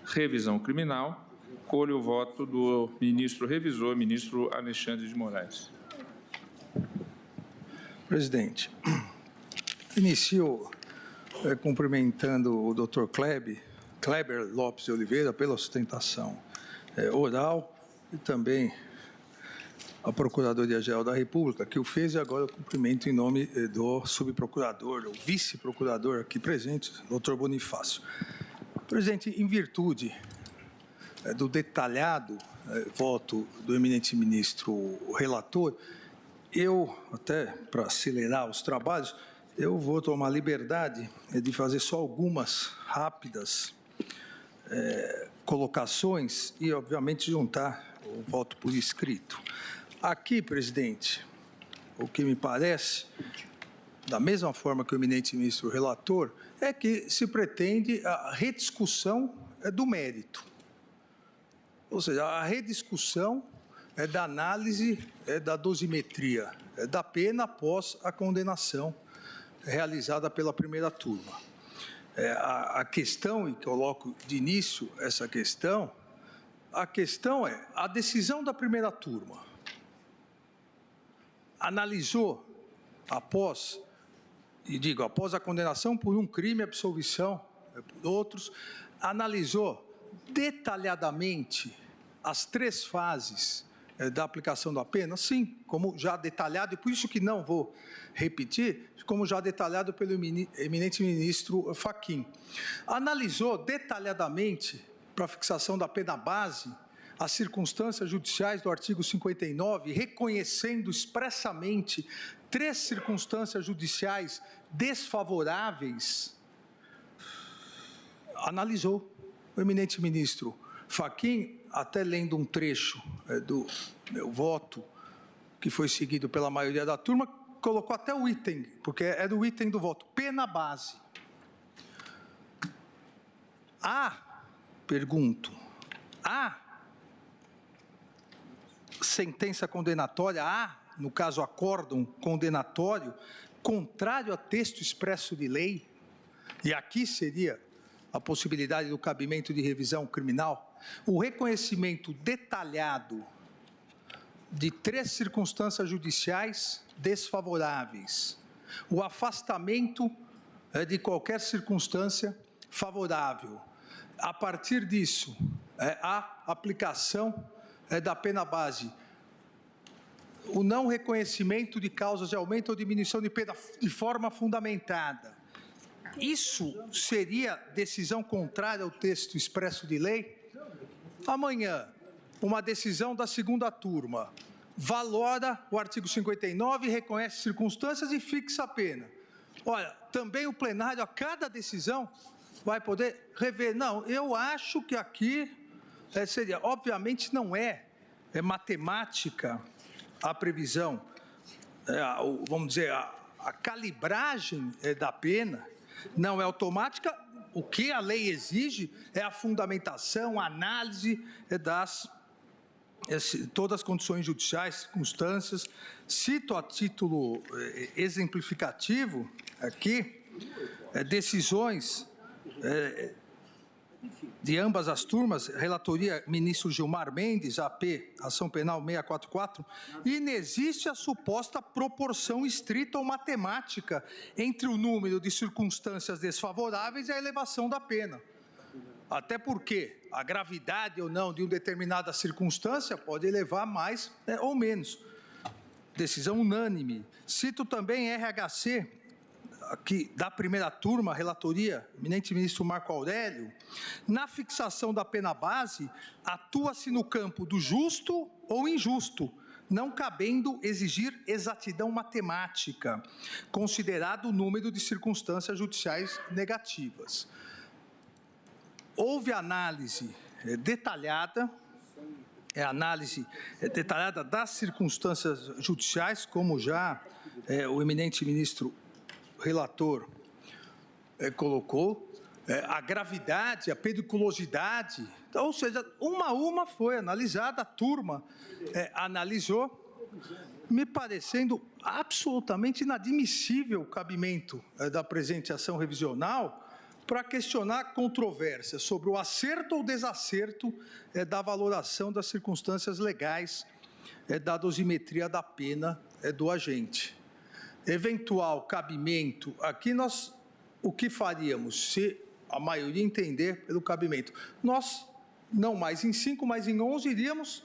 revisão criminal. Colho o voto do ministro revisor, ministro Alexandre de Moraes. Presidente, inicio cumprimentando o Dr. Kleber Lopes de Oliveira pela sustentação oral e também a Procuradoria-Geral da República, que o fez, e agora eu cumprimento em nome do subprocurador, o vice-procurador aqui presente, Dr. Bonifácio. Presidente, em virtude do detalhado voto do eminente ministro relator, eu, até para acelerar os trabalhos, eu vou tomar liberdade de fazer só algumas rápidas colocações e, obviamente, juntar o voto por escrito. Aqui, presidente, o que me parece, da mesma forma que o eminente ministro relator, é que se pretende a rediscussão do mérito. Ou seja, a rediscussão da análise da dosimetria da pena após a condenação realizada pela primeira turma. A questão, e coloco de início essa questão, a questão é a decisão da primeira turma analisou após a condenação por um crime, absolvição por outros, analisou detalhadamente as 3 fases da aplicação da pena? Sim, como já detalhado, e por isso que não vou repetir, como já detalhado pelo eminente ministro Fachin. Analisou detalhadamente, para a fixação da pena base, as circunstâncias judiciais do artigo 59, reconhecendo expressamente 3 circunstâncias judiciais desfavoráveis. Analisou o eminente ministro Fachin, até lendo um trecho do meu voto, que foi seguido pela maioria da turma, colocou até o item, porque é do item do voto, pena base. Pergunto, sentença condenatória, no caso, acórdão condenatório, contrário a texto expresso de lei, e aqui seria a possibilidade do cabimento de revisão criminal, o reconhecimento detalhado de 3 circunstâncias judiciais desfavoráveis, o afastamento de qualquer circunstância favorável. A partir disso, a aplicação da pena base, o não reconhecimento de causas de aumento ou diminuição de pena de forma fundamentada. Isso seria decisão contrária ao texto expresso de lei? Amanhã, uma decisão da segunda turma valora o artigo 59, reconhece circunstâncias e fixa a pena. Olha, também o plenário, a cada decisão, vai poder rever. Não, eu acho que aqui seria, obviamente não é matemática a previsão, vamos dizer, a calibragem da pena não é automática. O que a lei exige é a fundamentação, a análise das todas as condições judiciais, circunstâncias. Cito a título exemplificativo aqui decisões de ambas as turmas, relatoria ministro Gilmar Mendes, AP, Ação Penal 644, inexiste a suposta proporção estrita ou matemática entre o número de circunstâncias desfavoráveis e a elevação da pena. Até porque a gravidade ou não de uma determinada circunstância pode elevar mais ou menos. Decisão unânime. Cito também RHC, aqui da primeira turma, relatoria, eminente ministro Marco Aurélio, na fixação da pena base, atua-se no campo do justo ou injusto, não cabendo exigir exatidão matemática, considerado o número de circunstâncias judiciais negativas. Houve análise detalhada, das circunstâncias judiciais, como já o eminente ministro relator colocou, a gravidade, a periculosidade, então, ou seja, uma a uma foi analisada, a turma analisou, me parecendo absolutamente inadmissível o cabimento da presente ação revisional, para questionar a controvérsia sobre o acerto ou desacerto da valoração das circunstâncias legais da dosimetria da pena do agente. Eventual cabimento, aqui nós o que faríamos se a maioria entender pelo cabimento? Nós, não mais em 5, mas em 11, iríamos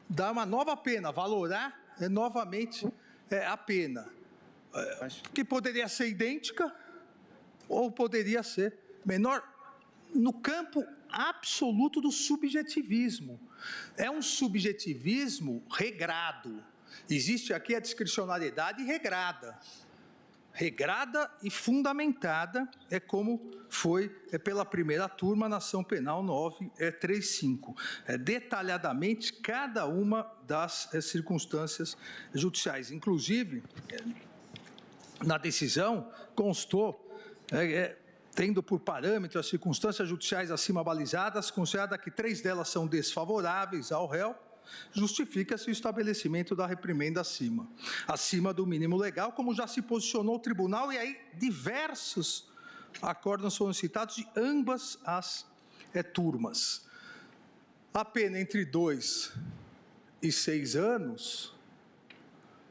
dar uma nova pena, valorar novamente a pena, que poderia ser idêntica ou poderia ser menor, no campo absoluto do subjetivismo. É um subjetivismo regrado. Existe aqui a discricionariedade regrada e fundamentada, como foi pela primeira turma na ação penal 935. Detalhadamente cada uma das circunstâncias judiciais. Inclusive, na decisão constou, tendo por parâmetro as circunstâncias judiciais acima balizadas, considerada que 3 delas são desfavoráveis ao réu, justifica-se o estabelecimento da reprimenda acima do mínimo legal, como já se posicionou o tribunal, e aí diversos acórdãos foram citados de ambas as turmas. A pena entre 2 e 6 anos,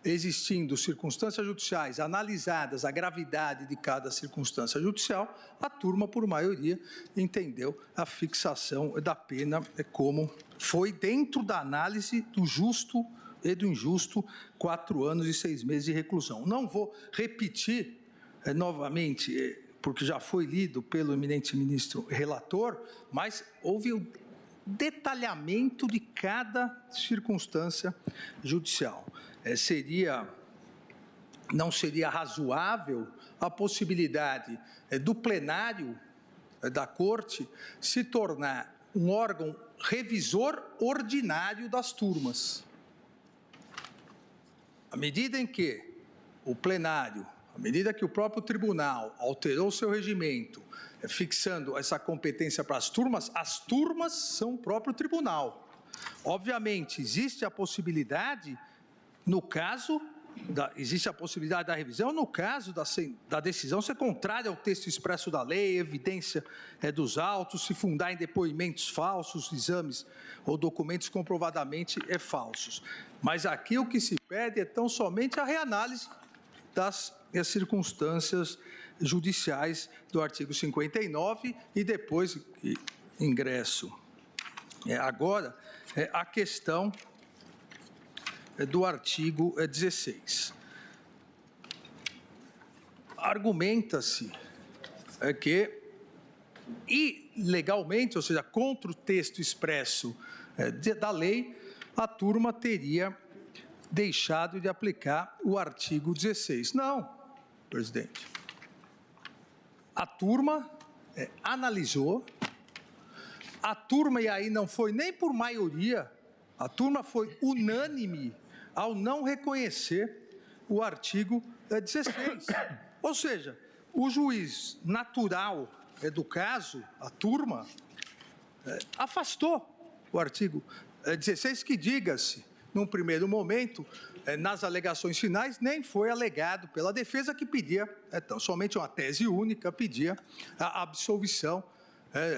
existindo circunstâncias judiciais analisadas a gravidade de cada circunstância judicial, a turma, por maioria, entendeu a fixação da pena como foi dentro da análise do justo e do injusto, 4 anos e 6 meses de reclusão. Não vou repetir novamente, porque já foi lido pelo eminente ministro relator, mas houve o detalhamento de cada circunstância judicial. Não seria razoável a possibilidade do plenário da Corte se tornar um órgão revisor ordinário das turmas. À medida em que o plenário, à medida que o próprio tribunal alterou seu regimento, fixando essa competência para as turmas são o próprio tribunal. Obviamente, existe a possibilidade, no caso, existe a possibilidade da revisão, no caso da decisão ser contrária ao texto expresso da lei, evidência dos autos, se fundar em depoimentos falsos, exames ou documentos comprovadamente falsos. Mas aqui o que se pede é tão somente a reanálise das circunstâncias judiciais do artigo 59 e depois ingresso. Agora, a questão do artigo 16. Argumenta-se que, ilegalmente, ou seja, contra o texto expresso da lei, a turma teria deixado de aplicar o artigo 16. Não, presidente. A turma analisou, a turma, e aí não foi nem por maioria, a turma foi unânime ao não reconhecer o artigo 16. Ou seja, o juiz natural do caso, a turma, afastou o artigo 16, que, diga-se, num primeiro momento, nas alegações finais, nem foi alegado pela defesa, que pedia, somente uma tese única, pedia a absolvição,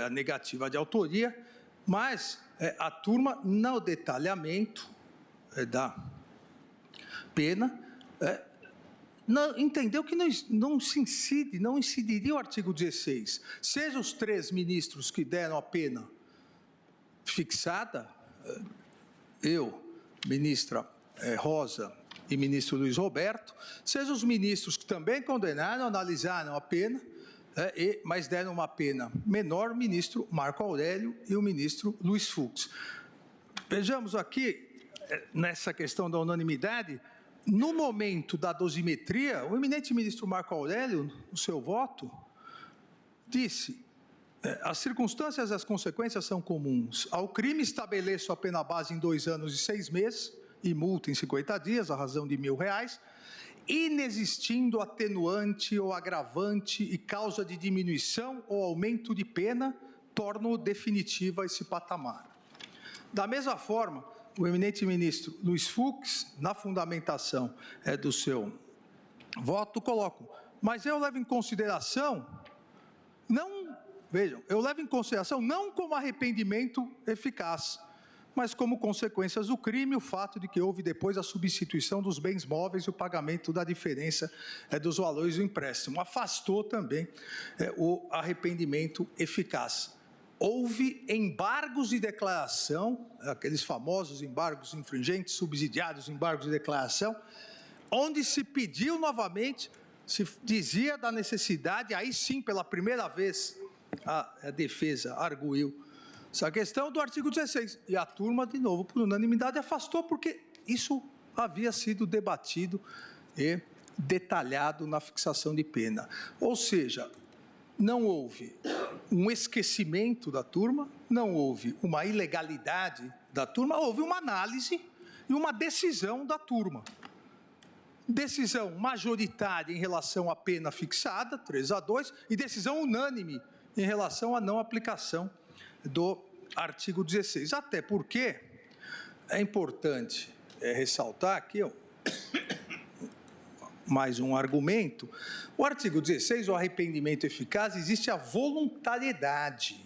a negativa de autoria, mas a turma, no detalhamento da pena, entendeu que não incidiria o artigo 16. Seja os 3 ministros que deram a pena fixada, eu, ministra Rosa e ministro Luiz Roberto, seja os ministros que também condenaram, analisaram a pena, mas deram uma pena menor, o ministro Marco Aurélio e o ministro Luiz Fux. Vejamos aqui, nessa questão da unanimidade, no momento da dosimetria, o eminente ministro Marco Aurélio, no seu voto, disse: as circunstâncias e as consequências são comuns. Ao crime, estabeleço a pena base em 2 anos e 6 meses e multa em 50 dias, a razão de R$1.000, inexistindo atenuante ou agravante e causa de diminuição ou aumento de pena, torno definitiva esse patamar. Da mesma forma, o eminente ministro Luiz Fux, na fundamentação do seu voto, coloca: mas eu levo em consideração não vejam, eu levo em consideração não como arrependimento eficaz, mas como consequências do crime, o fato de que houve depois a substituição dos bens móveis e o pagamento da diferença dos valores do empréstimo. Afastou também o arrependimento eficaz. Houve embargos de declaração, aqueles famosos embargos infringentes, subsidiados embargos de declaração, onde se pediu novamente, se dizia da necessidade, aí sim, pela primeira vez, a defesa arguiu essa questão do artigo 16. E a turma, de novo, por unanimidade, afastou, porque isso havia sido debatido e detalhado na fixação de pena. Ou seja, não houve um esquecimento da turma, não houve uma ilegalidade da turma, houve uma análise e uma decisão da turma. Decisão majoritária em relação à pena fixada, 3-2, e decisão unânime em relação à não aplicação do artigo 16. Até porque é importante ressaltar aqui, mais um argumento. O artigo 16, o arrependimento eficaz, existe a voluntariedade.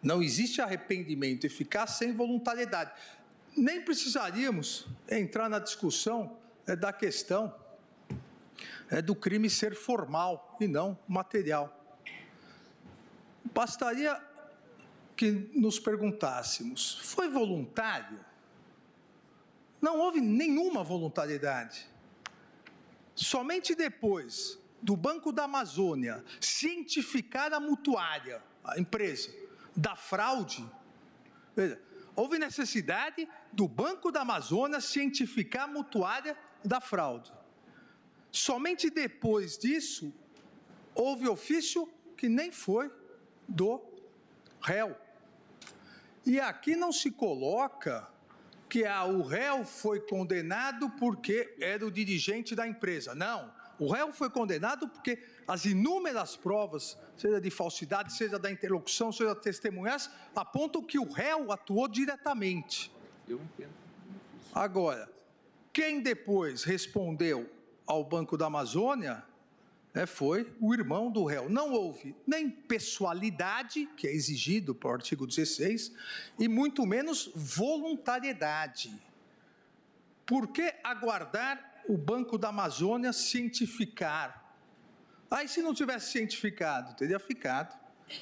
Não existe arrependimento eficaz sem voluntariedade. Nem precisaríamos entrar na discussão da questão do crime ser formal e não material. Bastaria que nos perguntássemos, foi voluntário? Não houve nenhuma voluntariedade. Somente depois do Banco da Amazônia cientificar a mutuária, a empresa, da fraude, veja, houve necessidade do Banco da Amazônia cientificar a mutuária da fraude. Somente depois disso, houve ofício que nem foi do réu. E aqui não se coloca que o réu foi condenado porque era o dirigente da empresa. Não, o réu foi condenado porque as inúmeras provas, seja de falsidade, seja da interlocução, seja da testemunhança, apontam que o réu atuou diretamente. Eu entendo. Agora, quem depois respondeu ao Banco da Amazônia foi o irmão do réu. Não houve nem pessoalidade, que é exigido pelo artigo 16, e muito menos voluntariedade. Por que aguardar o Banco da Amazônia cientificar? Aí, se não tivesse cientificado, teria ficado.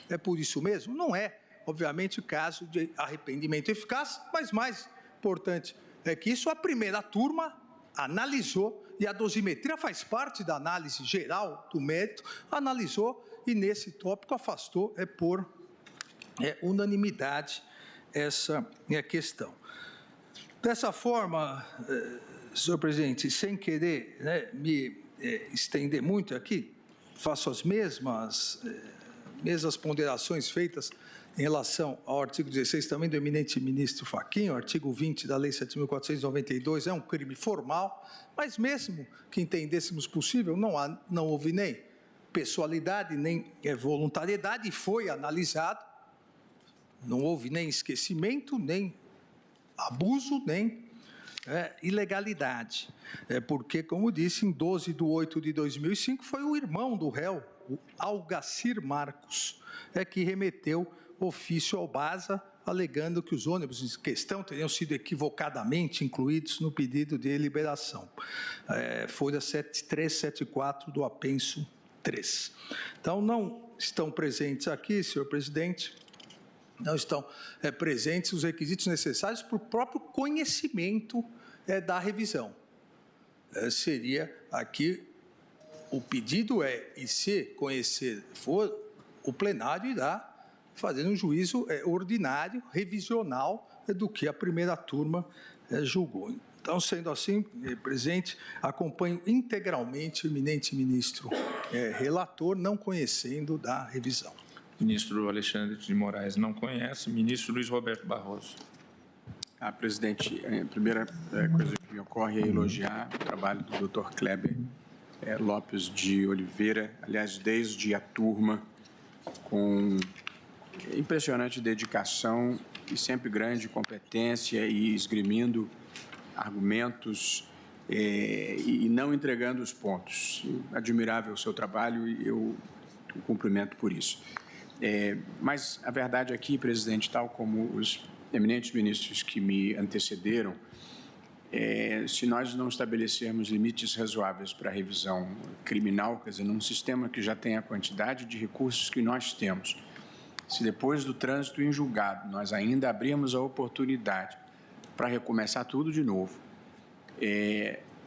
É por isso mesmo? Não é, obviamente, o caso de arrependimento eficaz, mas mais importante é que isso a primeira turma analisou, e a dosimetria faz parte da análise geral do mérito, analisou e nesse tópico afastou por unanimidade essa questão. Dessa forma, senhor presidente, sem querer me estender muito aqui, faço as mesmas ponderações feitas em relação ao artigo 16, também do eminente ministro Fachin, o artigo 20 da Lei 7.492 é um crime formal, mas mesmo que entendêssemos possível, não houve nem pessoalidade, nem voluntariedade, e foi analisado, não houve nem esquecimento, nem abuso, nem ilegalidade. Porque, como disse, em 12/8/2005, foi o irmão do réu, o Algacir Marcos, que remeteu ofício ao BASA, alegando que os ônibus em questão teriam sido equivocadamente incluídos no pedido de liberação. Folha 7374 do apenso 3. Então, não estão presentes aqui, senhor presidente, não estão presentes os requisitos necessários para o próprio conhecimento da revisão. Seria aqui, o pedido e se conhecer for, o plenário irá fazer um juízo ordinário, revisional, do que a primeira turma julgou. Então, sendo assim, presidente, acompanho integralmente o eminente ministro relator, não conhecendo da revisão. Ministro Alexandre de Moraes não conhece. Ministro Luiz Roberto Barroso. Presidente, a primeira coisa que me ocorre é elogiar o trabalho do Dr. Kleber Lopes de Oliveira, aliás, desde a turma, com impressionante dedicação e sempre grande competência e esgrimindo argumentos e não entregando os pontos. Admirável o seu trabalho e eu o cumprimento por isso. Mas a verdade aqui, presidente, tal como os eminentes ministros que me antecederam, se nós não estabelecermos limites razoáveis para a revisão criminal, quer dizer, num sistema que já tem a quantidade de recursos que nós temos, se depois do trânsito em julgado nós ainda abrirmos a oportunidade para recomeçar tudo de novo,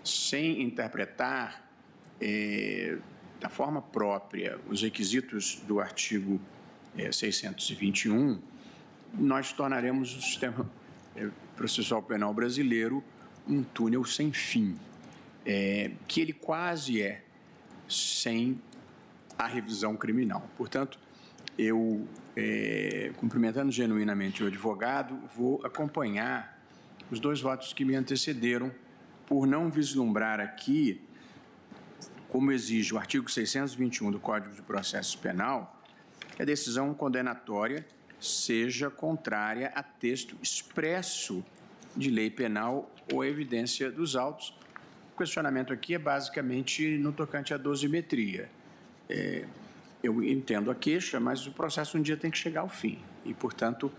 sem interpretar da forma própria os requisitos do artigo 621, nós tornaremos o sistema processual penal brasileiro um túnel sem fim, que ele quase sem a revisão criminal. Portanto, eu, cumprimentando genuinamente o advogado, vou acompanhar os dois votos que me antecederam por não vislumbrar aqui, como exige o artigo 621 do Código de Processo Penal, que a decisão condenatória seja contrária a texto expresso de lei penal ou a evidência dos autos. O questionamento aqui é basicamente no tocante à dosimetria. Eu entendo a queixa, mas o processo um dia tem que chegar ao fim. E, portanto,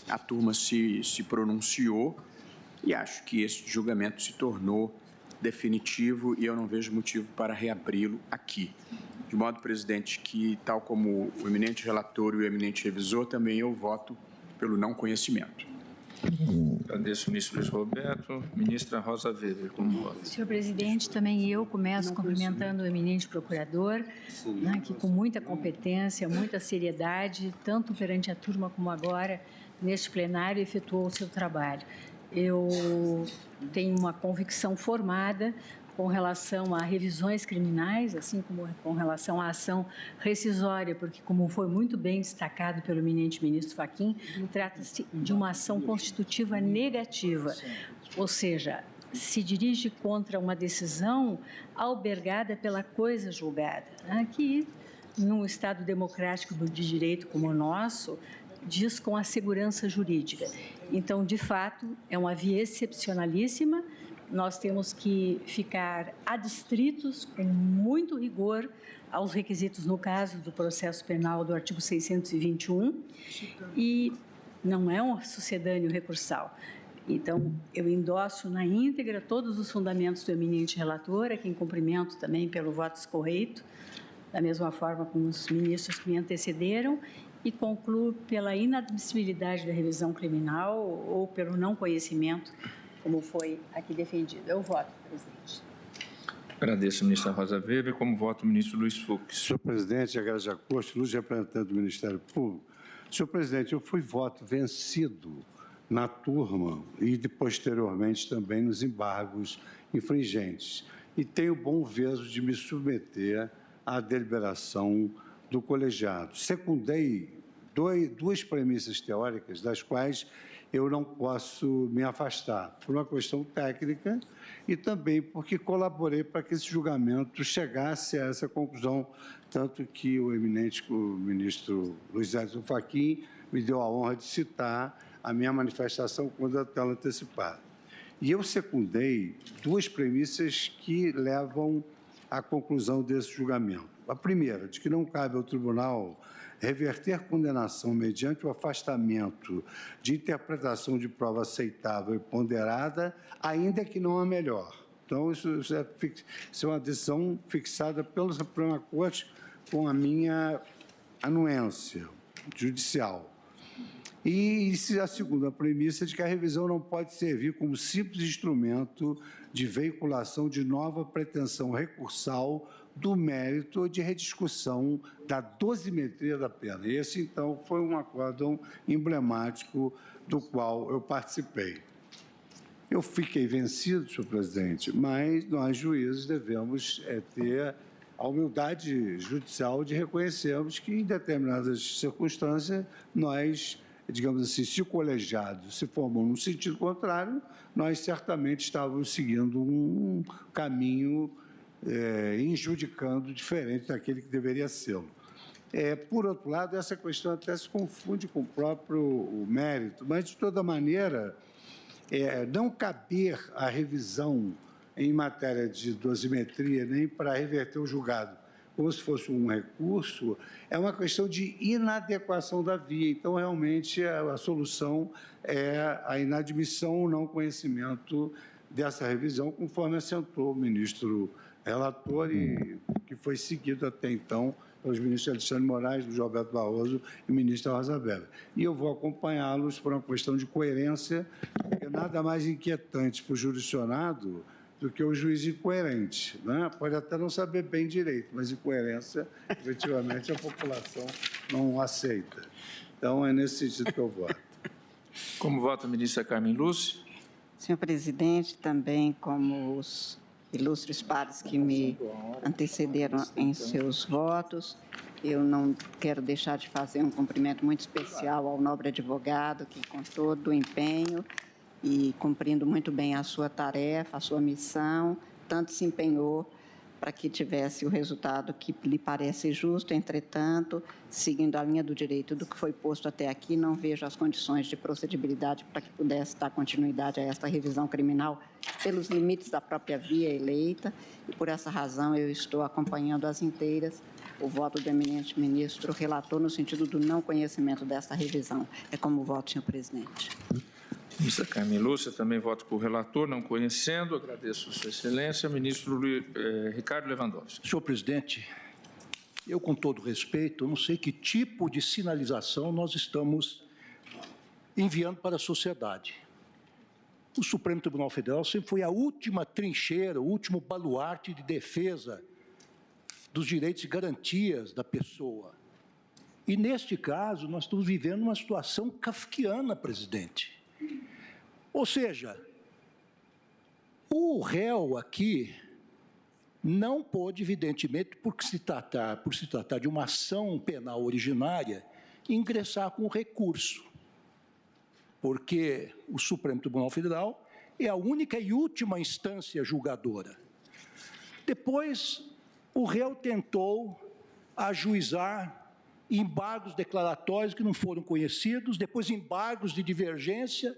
a turma se pronunciou e acho que esse julgamento se tornou definitivo e eu não vejo motivo para reabri-lo aqui. De modo, presidente, que, tal como o eminente relator e o eminente revisor, também eu voto pelo não conhecimento. Agradeço, ministro Luiz Roberto. Ministra Rosa Weber, como voto. Senhor presidente, também eu começo cumprimentando o eminente procurador, né, que com muita competência, muita seriedade, tanto perante a turma como agora, neste plenário, efetuou o seu trabalho. Eu tenho uma convicção formada com relação a revisões criminais, assim como com relação à ação rescisória, porque, como foi muito bem destacado pelo eminente ministro Fachin, trata-se de uma ação constitutiva negativa, ou seja, se dirige contra uma decisão albergada pela coisa julgada, né, que, num Estado democrático de direito como o nosso, diz com a segurança jurídica. Então, de fato, é uma via excepcionalíssima. Nós temos que ficar adstritos com muito rigor aos requisitos, no caso do processo penal do artigo 621, e não é um sucedâneo recursal. Então, eu endosso na íntegra todos os fundamentos do eminente relator, a quem cumprimento também pelo voto escorreito, da mesma forma como os ministros que me antecederam, e concluo pela inadmissibilidade da revisão criminal ou pelo não conhecimento, como foi aqui defendido. Eu voto, presidente. Agradeço, ministra Rosa Weber. Como voto, o ministro Luiz Fux. Senhor presidente, Agradeço a Corte, luz representante do Ministério Público. Senhor presidente, eu fui voto vencido na turma e, posteriormente, também nos embargos infringentes. E tenho bom veso de me submeter à deliberação do colegiado. Secundei duas premissas teóricas, das quais eu não posso me afastar, por uma questão técnica e também porque colaborei para que esse julgamento chegasse a essa conclusão, tanto que o eminente ministro Luiz Edson Fachin me deu a honra de citar a minha manifestação contra a tela antecipada. E eu secundei duas premissas que levam à conclusão desse julgamento. A primeira, de que não cabe ao tribunal reverter condenação mediante o afastamento de interpretação de prova aceitável e ponderada, ainda que não a melhor. Então, isso é uma decisão fixada pela Suprema Corte com a minha anuência judicial. E a segunda premissa de que a revisão não pode servir como simples instrumento de veiculação de nova pretensão recursal do mérito ou de rediscussão da dosimetria da pena. Esse, então, foi um acórdão emblemático do qual eu participei. Eu fiquei vencido, senhor presidente, mas nós, juízes, devemos ter a humildade judicial de reconhecermos que, em determinadas circunstâncias, nós, digamos assim, se o colegiado se formou no sentido contrário, nós certamente estávamos seguindo um caminho injudicando diferente daquele que deveria ser. Por outro lado, essa questão até se confunde com o próprio mérito, mas, de toda maneira, não caber a revisão em matéria de dosimetria nem para reverter o julgado como se fosse um recurso, é uma questão de inadequação da via. Então, realmente, a solução é a inadmissão ou não conhecimento dessa revisão, conforme assentou o ministro relator e que foi seguido até então pelos ministros Alexandre Moraes, Luiz Roberto Barroso e o ministro Rosa Weber. E eu vou acompanhá-los por uma questão de coerência, porque nada mais inquietante para o jurisdicionado do que o juiz incoerente, né? Pode até não saber bem direito, mas incoerência, efetivamente, a população não aceita. Então, é nesse sentido que eu voto. Como vota a ministra Carmen Lúcia? Senhor presidente, também como os ilustres pares que me antecederam em seus votos, eu não quero deixar de fazer um cumprimento muito especial ao nobre advogado que, com todo o empenho e cumprindo muito bem a sua tarefa, a sua missão, tanto se empenhou para que tivesse o resultado que lhe parece justo. Entretanto, seguindo a linha do direito do que foi posto até aqui, não vejo as condições de procedibilidade para que pudesse dar continuidade a esta revisão criminal pelos limites da própria via eleita, e por essa razão eu estou acompanhando às inteiras o voto do eminente ministro relator no sentido do não conhecimento desta revisão. É como voto, senhor presidente. Ministra Carmen Lúcia, também voto com o relator, não conhecendo. Agradeço a sua excelência. Ministro Ricardo Lewandowski. Senhor presidente, eu, com todo respeito, não sei que tipo de sinalização nós estamos enviando para a sociedade. O Supremo Tribunal Federal sempre foi a última trincheira, o último baluarte de defesa dos direitos e garantias da pessoa. E, neste caso, nós estamos vivendo uma situação kafkiana, presidente. Ou seja, o réu aqui não pôde, evidentemente, por se tratar de uma ação penal originária, ingressar com recurso, porque o Supremo Tribunal Federal é a única e última instância julgadora. Depois, o réu tentou ajuizar embargos declaratórios que não foram conhecidos, depois embargos de divergência,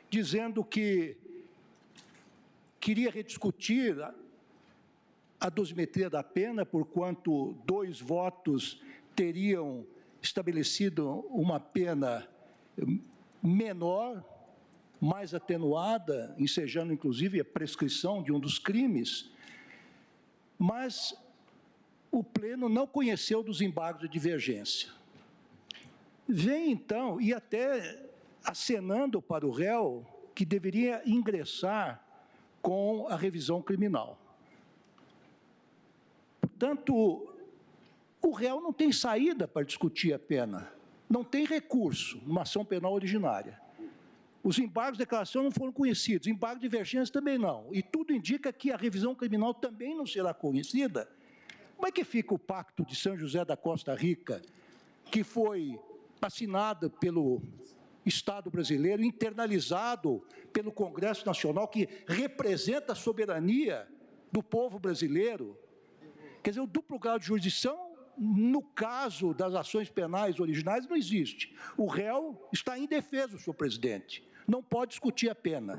dizendo que queria rediscutir a dosimetria da pena, porquanto 2 votos teriam estabelecido uma pena menor, mais atenuada, ensejando, inclusive, a prescrição de um dos crimes, mas o Pleno não conheceu dos embargos de divergência. Vem, então, e até acenando para o réu que deveria ingressar com a revisão criminal. Portanto, o réu não tem saída para discutir a pena, não tem recurso numa ação penal originária. Os embargos de declaração não foram conhecidos, embargo de divergência também não, e tudo indica que a revisão criminal também não será conhecida. Como é que fica o Pacto de São José da Costa Rica, que foi assinado pelo Estado brasileiro, internalizado pelo Congresso Nacional, que representa a soberania do povo brasileiro? Quer dizer, o duplo grau de jurisdição, no caso das ações penais originais, não existe. O réu está indefeso, senhor presidente, não pode discutir a pena.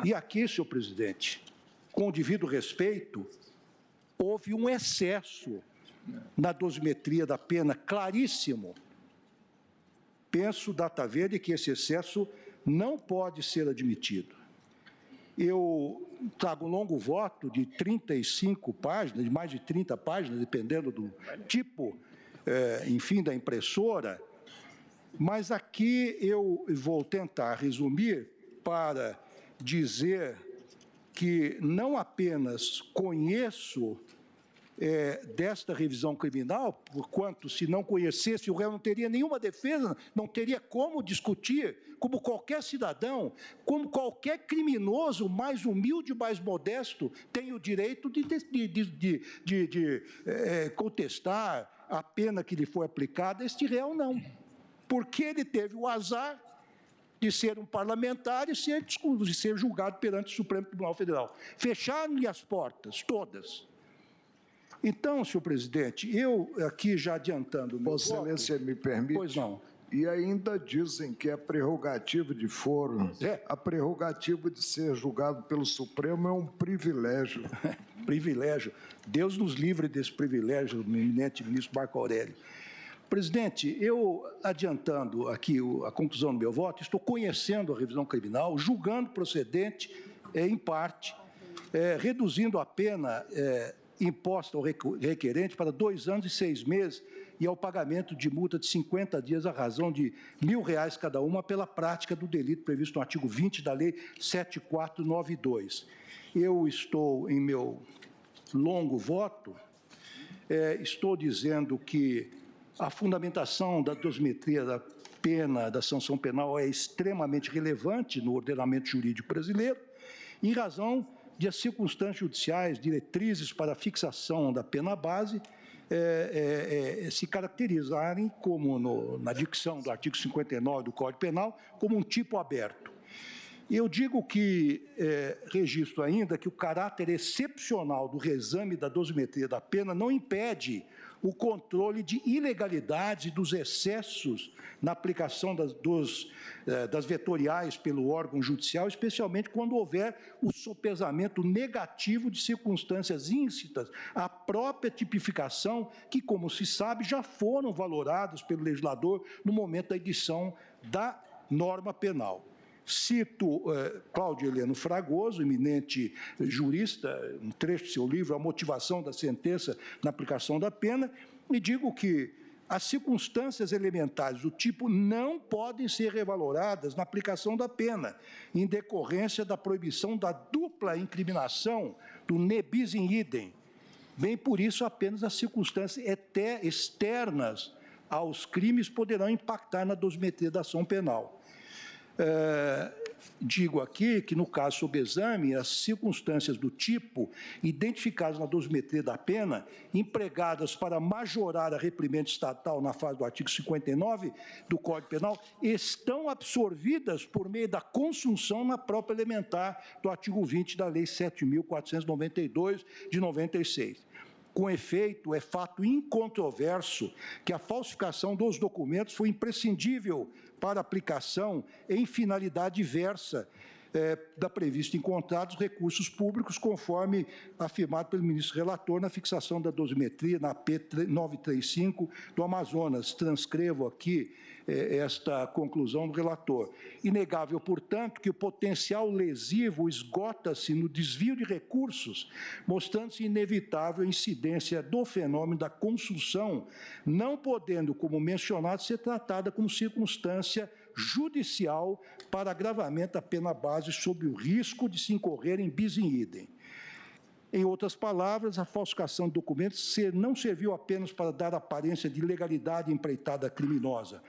E aqui, senhor presidente, com o devido respeito, houve um excesso na dosimetria da pena, claríssimo. Penso, data verde, que esse excesso não pode ser admitido. Eu trago um longo voto de 35 páginas, de mais de 30 páginas, dependendo do tipo, enfim, da impressora, mas aqui eu vou tentar resumir para dizer que não apenas conheço desta revisão criminal, porquanto, se não conhecesse, o réu não teria nenhuma defesa, não teria como discutir, como qualquer cidadão, como qualquer criminoso mais humilde, mais modesto, tem o direito de contestar a pena que lhe foi aplicada. Este réu não, porque ele teve o azar de ser um parlamentar e ser julgado perante o Supremo Tribunal Federal. Fecharam-lhe as portas, todas. Então, senhor presidente, eu aqui já adiantando... Vossa Excelência me permite? Pois não. E ainda dizem que a prerrogativa de foro, a prerrogativa de ser julgado pelo Supremo é um privilégio. privilégio. Deus nos livre desse privilégio, eminente ministro Marco Aurélio. Presidente, eu, adiantando aqui a conclusão do meu voto, estou conhecendo a revisão criminal, julgando procedente, em parte, reduzindo a pena imposta ao requerente para 2 anos e 6 meses e ao pagamento de multa de 50 dias à razão de R$ 1.000 cada uma pela prática do delito previsto no artigo 20 da Lei 7492. Eu estou, em meu longo voto, estou dizendo que a fundamentação da dosimetria da pena, da sanção penal, é extremamente relevante no ordenamento jurídico brasileiro, em razão de as circunstâncias judiciais, diretrizes para a fixação da pena base, se caracterizarem como, na dicção do artigo 59 do Código Penal, como um tipo aberto. Eu digo que, registro ainda, que o caráter excepcional do reexame da dosimetria da pena não impede o controle de ilegalidades e dos excessos na aplicação das vetoriais pelo órgão judicial, especialmente quando houver o sopesamento negativo de circunstâncias íncitas à própria tipificação, que, como se sabe, já foram valoradas pelo legislador no momento da edição da norma penal. Cito Cláudio Heleno Fragoso, eminente jurista, um trecho de seu livro, A Motivação da Sentença na Aplicação da Pena, e digo que as circunstâncias elementares do tipo não podem ser revaloradas na aplicação da pena, em decorrência da proibição da dupla incriminação do ne bis in idem. Bem por isso, apenas as circunstâncias externas aos crimes poderão impactar na dosimetria da ação penal. Digo aqui que, no caso sob exame, as circunstâncias do tipo identificadas na dosimetria da pena, empregadas para majorar a reprimenda estatal na fase do artigo 59 do Código Penal, estão absorvidas por meio da consunção na própria elementar do artigo 20 da Lei 7.492, de 96. Com efeito, é fato incontroverso que a falsificação dos documentos foi imprescindível para aplicação em finalidade diversa da prevista em contratos recursos públicos, conforme afirmado pelo ministro relator na fixação da dosimetria na P935 do Amazonas. Transcrevo aqui esta conclusão do relator. Inegável, portanto, que o potencial lesivo esgota-se no desvio de recursos, mostrando-se inevitável a incidência do fenômeno da consunção, não podendo, como mencionado, ser tratada como circunstância judicial para agravamento da pena base sob o risco de se incorrer em bis in idem. Em outras palavras, a falsificação de documentos não serviu apenas para dar aparência de legalidade empreitada criminosa,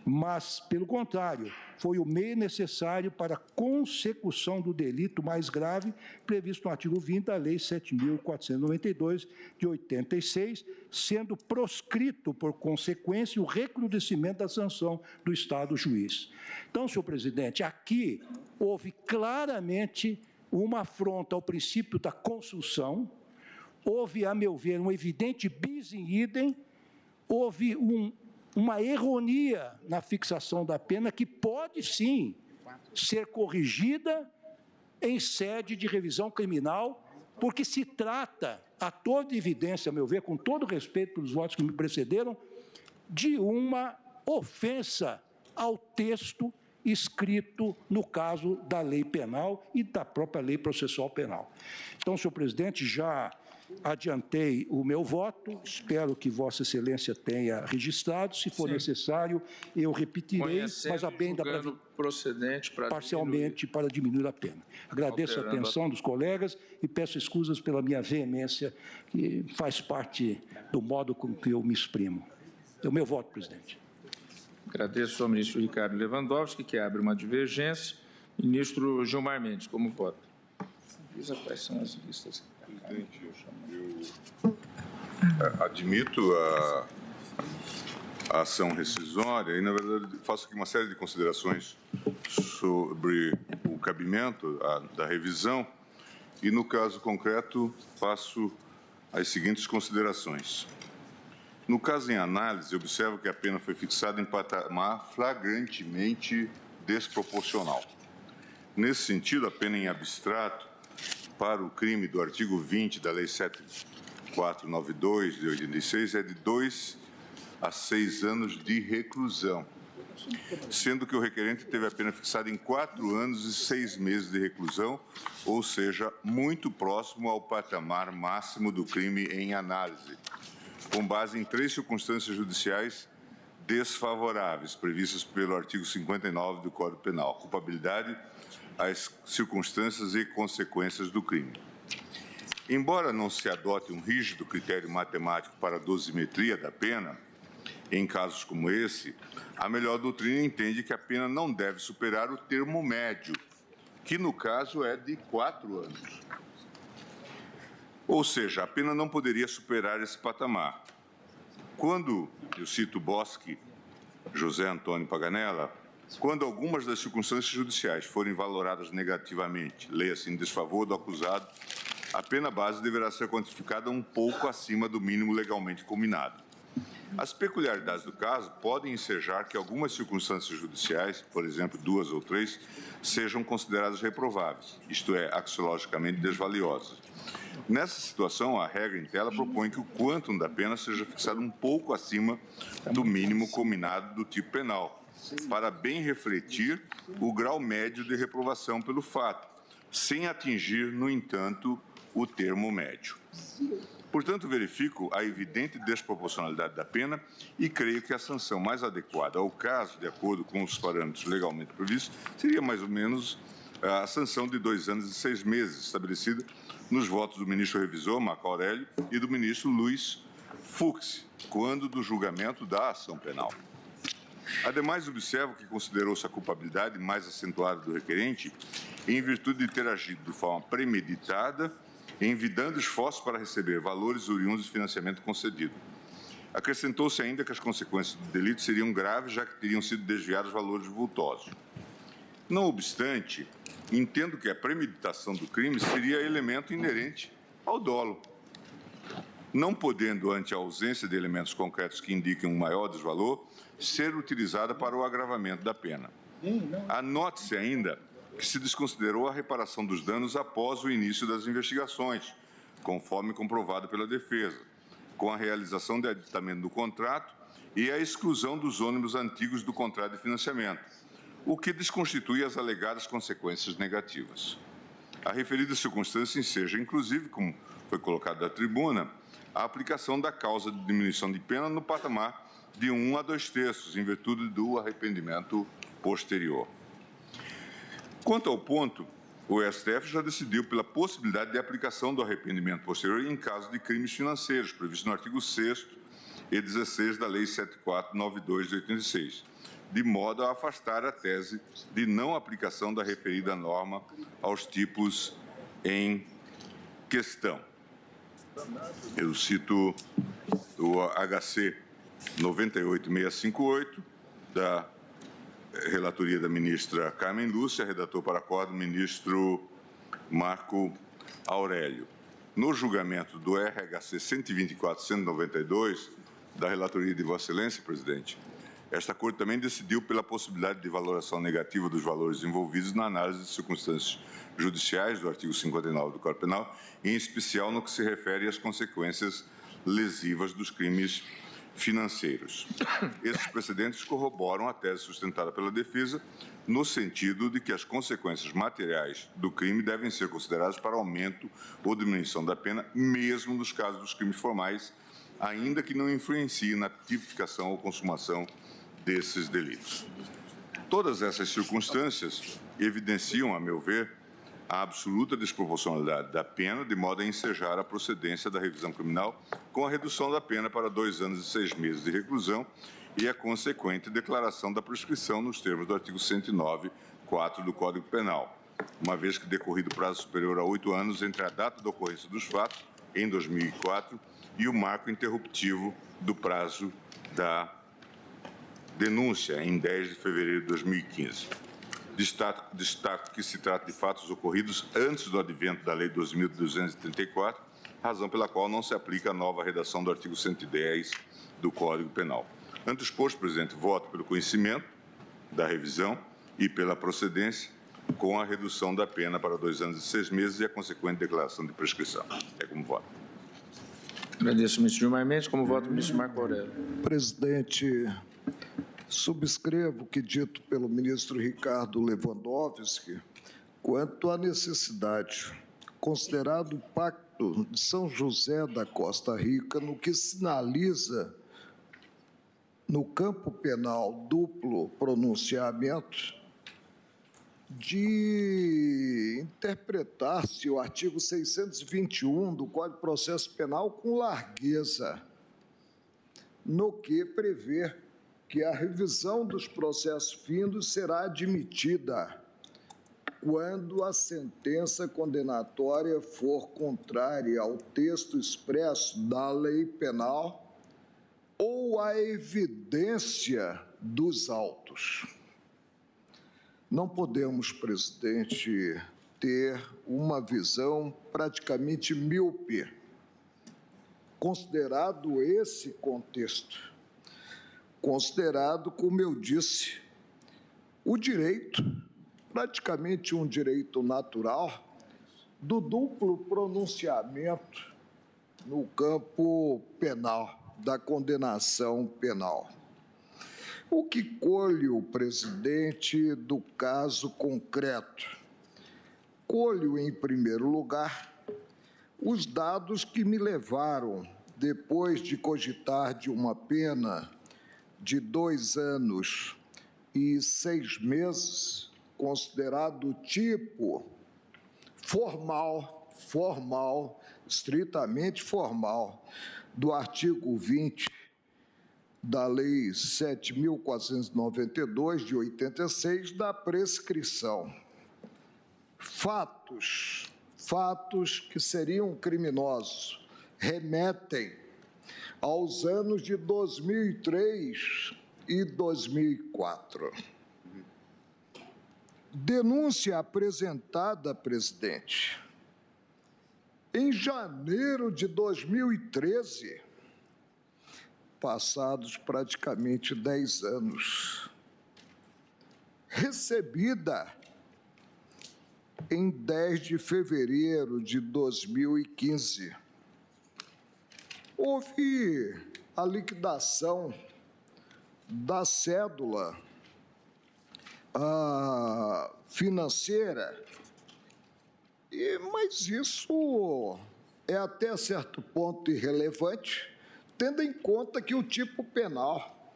mas, pelo contrário, foi o meio necessário para a consecução do delito mais grave previsto no artigo 20 da Lei 7.492, de 86, sendo proscrito, por consequência, o recrudescimento da sanção do Estado juiz. Então, senhor presidente, aqui houve claramente uma afronta ao princípio da consunção, houve, a meu ver, um evidente bis in idem, houve uma erronia na fixação da pena que pode, sim, ser corrigida em sede de revisão criminal, porque se trata, a toda evidência, a meu ver, com todo respeito pelos votos que me precederam, de uma ofensa ao texto escrito no caso da lei penal e da própria lei processual penal. Então, senhor presidente, já adiantei o meu voto, espero que Vossa Excelência tenha registrado, se for necessário, eu repetirei, mas a bem da procedente para parcialmente para diminuir a pena. Agradeço a atenção dos colegas e peço escusas pela minha veemência, que faz parte do modo com que eu me exprimo. É o meu voto, presidente. Agradeço ao ministro Ricardo Lewandowski, que abre uma divergência. Ministro Gilmar Mendes, como vota? Quais são as listas? Presidente, eu admito a ação rescisória e, na verdade, faço aqui uma série de considerações sobre o cabimento da revisão e, no caso concreto, faço as seguintes considerações. No caso em análise, observo que a pena foi fixada em patamar flagrantemente desproporcional. Nesse sentido, a pena em abstrato para o crime do artigo 20 da Lei 7492 de 86 é de 2 a 6 anos de reclusão, sendo que o requerente teve a pena fixada em 4 anos e 6 meses de reclusão, ou seja, muito próximo ao patamar máximo do crime em análise, com base em 3 circunstâncias judiciais desfavoráveis previstas pelo artigo 59 do Código Penal: culpabilidade, as circunstâncias e consequências do crime. Embora não se adote um rígido critério matemático para a dosimetria da pena, em casos como esse, a melhor doutrina entende que a pena não deve superar o termo médio, que no caso é de 4 anos. Ou seja, a pena não poderia superar esse patamar. Quando, eu cito Bosque, José Antônio Paganella, quando algumas das circunstâncias judiciais forem valoradas negativamente, leia-se em desfavor do acusado, a pena base deverá ser quantificada um pouco acima do mínimo legalmente combinado. As peculiaridades do caso podem ensejar que algumas circunstâncias judiciais, por exemplo, 2 ou 3, sejam consideradas reprováveis, isto é, axiologicamente desvaliosas. Nessa situação, a regra em tela propõe que o quantum da pena seja fixado um pouco acima do mínimo combinado do tipo penal, para bem refletir o grau médio de reprovação pelo fato, sem atingir, no entanto, o termo médio. Portanto, verifico a evidente desproporcionalidade da pena e creio que a sanção mais adequada ao caso, de acordo com os parâmetros legalmente previstos, seria mais ou menos a sanção de 2 anos e 6 meses, estabelecida nos votos do ministro revisor, Marco Aurélio, e do ministro Luiz Fux, quando do julgamento da ação penal. Ademais, observo que considerou-se a culpabilidade mais acentuada do requerente em virtude de ter agido de forma premeditada, envidando esforços para receber valores oriundos de financiamento concedido. Acrescentou-se ainda que as consequências do delito seriam graves, já que teriam sido desviados valores vultosos. Não obstante, entendo que a premeditação do crime seria elemento inerente ao dolo, não podendo, ante a ausência de elementos concretos que indiquem um maior desvalor, ser utilizada para o agravamento da pena. Anote-se ainda que se desconsiderou a reparação dos danos após o início das investigações, conforme comprovado pela defesa, com a realização de aditamento do contrato e a exclusão dos ônibus antigos do contrato de financiamento, o que desconstitui as alegadas consequências negativas. A referida circunstância enseja, inclusive, como foi colocado da tribuna, a aplicação da causa de diminuição de pena no patamar de 1 a 2 terços, em virtude do arrependimento posterior. Quanto ao ponto, o STF já decidiu pela possibilidade de aplicação do arrependimento posterior em caso de crimes financeiros, previsto no artigo 6º e 16 da Lei 7492 de 86, de modo a afastar a tese de não aplicação da referida norma aos tipos em questão. Eu cito o HC 98658, da relatoria da ministra Carmen Lúcia, redator para acordo, ministro Marco Aurélio. No julgamento do RHC 124-192, da relatoria de Vossa Excelência, presidente, esta Corte também decidiu pela possibilidade de valoração negativa dos valores envolvidos na análise de circunstâncias judiciais do artigo 59 do Código Penal, em especial no que se refere às consequências lesivas dos crimes financeiros. Esses precedentes corroboram a tese sustentada pela defesa, no sentido de que as consequências materiais do crime devem ser consideradas para aumento ou diminuição da pena, mesmo nos casos dos crimes formais, ainda que não influencie na tipificação ou consumação desses delitos. Todas essas circunstâncias evidenciam, a meu ver, a absoluta desproporcionalidade da pena, de modo a ensejar a procedência da revisão criminal com a redução da pena para 2 anos e 6 meses de reclusão e a consequente declaração da prescrição nos termos do artigo 109.4 do Código Penal, uma vez que decorrido prazo superior a 8 anos entre a data da ocorrência dos fatos, em 2004, e o marco interruptivo do prazo da denúncia, em 10 de fevereiro de 2015. Destaco que se trata de fatos ocorridos antes do advento da Lei 12.234, razão pela qual não se aplica a nova redação do artigo 110 do Código Penal. Ante o exposto, presidente, voto pelo conhecimento da revisão e pela procedência, com a redução da pena para 2 anos e 6 meses e a consequente declaração de prescrição. É como voto. Agradeço, ministro Gilmar Mendes. Como voto, ministro Marco Aurélio. Presidente, subscrevo o que dito pelo ministro Ricardo Lewandowski quanto à necessidade, considerado o Pacto de São José da Costa Rica, no que sinaliza no campo penal duplo pronunciamento, de interpretar-se o artigo 621 do Código de Processo Penal com largueza, no que prevê que a revisão dos processos findos será admitida quando a sentença condenatória for contrária ao texto expresso da lei penal ou à evidência dos autos. Não podemos, presidente, ter uma visão praticamente míope, considerado esse contexto, considerado, como eu disse, o direito, praticamente um direito natural, do duplo pronunciamento no campo penal, da condenação penal. O que colho, presidente, do caso concreto? Colho, em primeiro lugar, os dados que me levaram, depois de cogitar de uma pena de 2 anos e 6 meses, considerado tipo formal, estritamente formal, do artigo 20 da Lei 7.492, de 86, da prescrição. Fatos que seriam criminosos remetem aos anos de 2003 e 2004. Denúncia apresentada, presidente, em janeiro de 2013, passados praticamente 10 anos, recebida em 10 de fevereiro de 2015. Houve a liquidação da cédula financeira, mas isso é até certo ponto irrelevante, tendo em conta que o tipo penal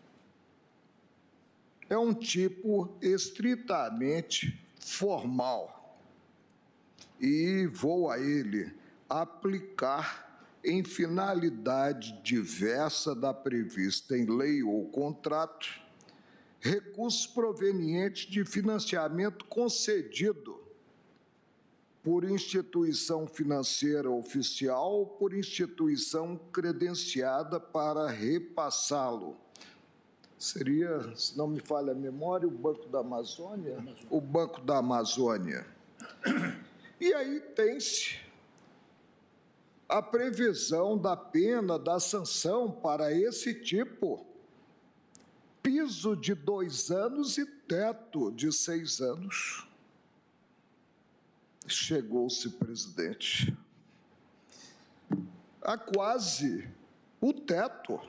é um tipo estritamente formal e vou a ele aplicar em finalidade diversa da prevista em lei ou contrato recursos provenientes de financiamento concedido por instituição financeira oficial ou por instituição credenciada para repassá-lo. Seria, se não me falha a memória, o Banco da Amazônia? O Banco da Amazônia. E aí tem-se a previsão da pena, da sanção para esse tipo, piso de 2 anos e teto de 6 anos. Chegou-se, presidente, a quase o teto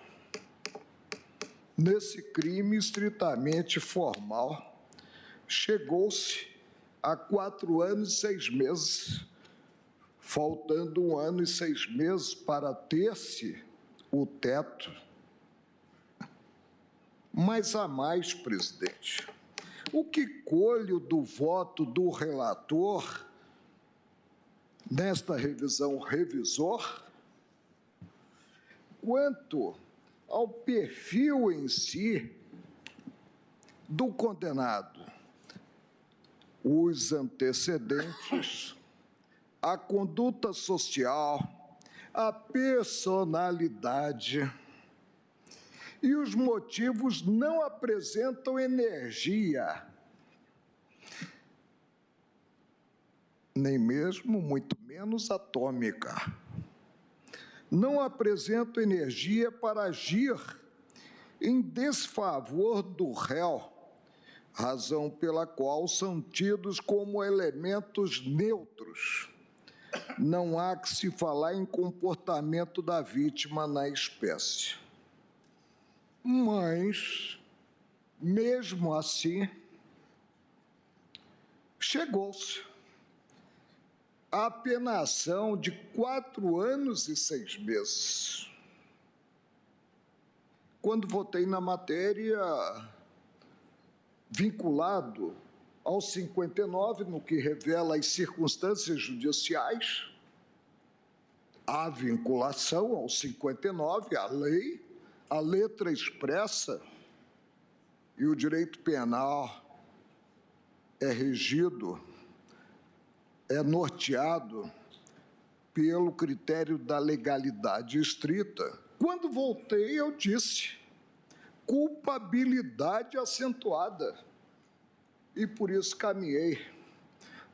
nesse crime estritamente formal. Chegou-se a 4 anos e 6 meses, faltando 1 ano e 6 meses para ter-se o teto. Mas há mais, presidente. O que colho do voto do relator nesta revisão revisor, quanto ao perfil em si do condenado, os antecedentes, a conduta social, a personalidade e os motivos não apresentam energia, nem mesmo, muito menos, atômica. Não apresentam energia para agir em desfavor do réu, razão pela qual são tidos como elementos neutros. Não há que se falar em comportamento da vítima na espécie. Mas, mesmo assim, chegou-se à penação de 4 anos e 6 meses. Quando votei na matéria, vinculado ao 59, no que revela as circunstâncias judiciais, a vinculação ao 59, a lei, a letra expressa, e o direito penal é regido, é norteado pelo critério da legalidade estrita. Quando voltei, eu disse culpabilidade acentuada, e por isso caminhei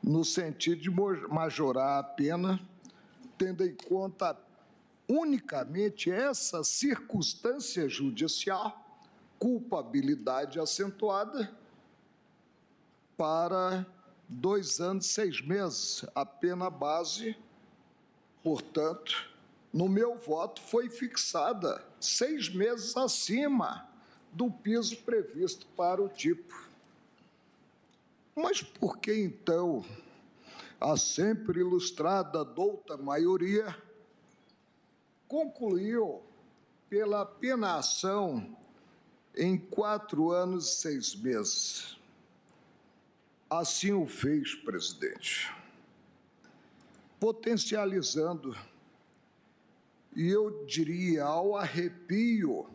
no sentido de majorar a pena, tendo em conta unicamente essa circunstância judicial, culpabilidade acentuada, para 2 anos e 6 meses. A pena base, portanto, no meu voto, foi fixada 6 meses acima do piso previsto para o tipo. Mas por que, então, a sempre ilustrada douta maioria concluiu pela penação em 4 anos e 6 meses? Assim o fez, presidente, potencializando, e eu diria ao arrepio,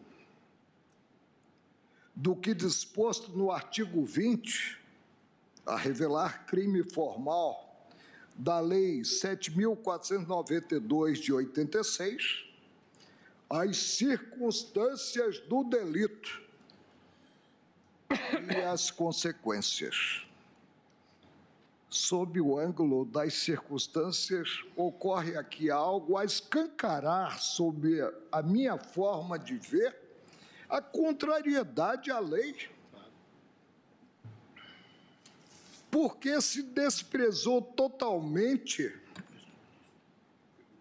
do que disposto no artigo 20, a revelar crime formal da Lei 7.492 de 86, as circunstâncias do delito e as consequências. Sob o ângulo das circunstâncias, ocorre aqui algo a escancarar, sob a minha forma de ver, a contrariedade à lei. Porque se desprezou totalmente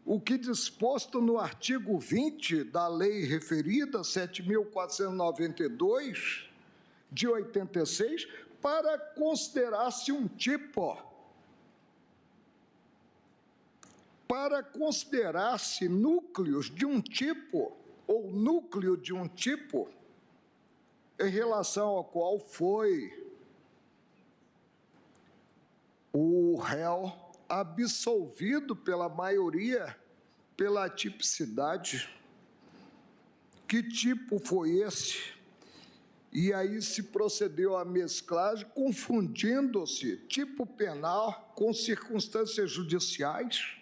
o que disposto no artigo 20 da lei referida, 7.492, de 86, para considerar-se um tipo, para considerar-se núcleos de um tipo, ou núcleo de um tipo, em relação ao qual foi o réu absolvido pela maioria, pela tipicidade. Que tipo foi esse? E aí se procedeu à mesclagem, confundindo-se tipo penal com circunstâncias judiciais.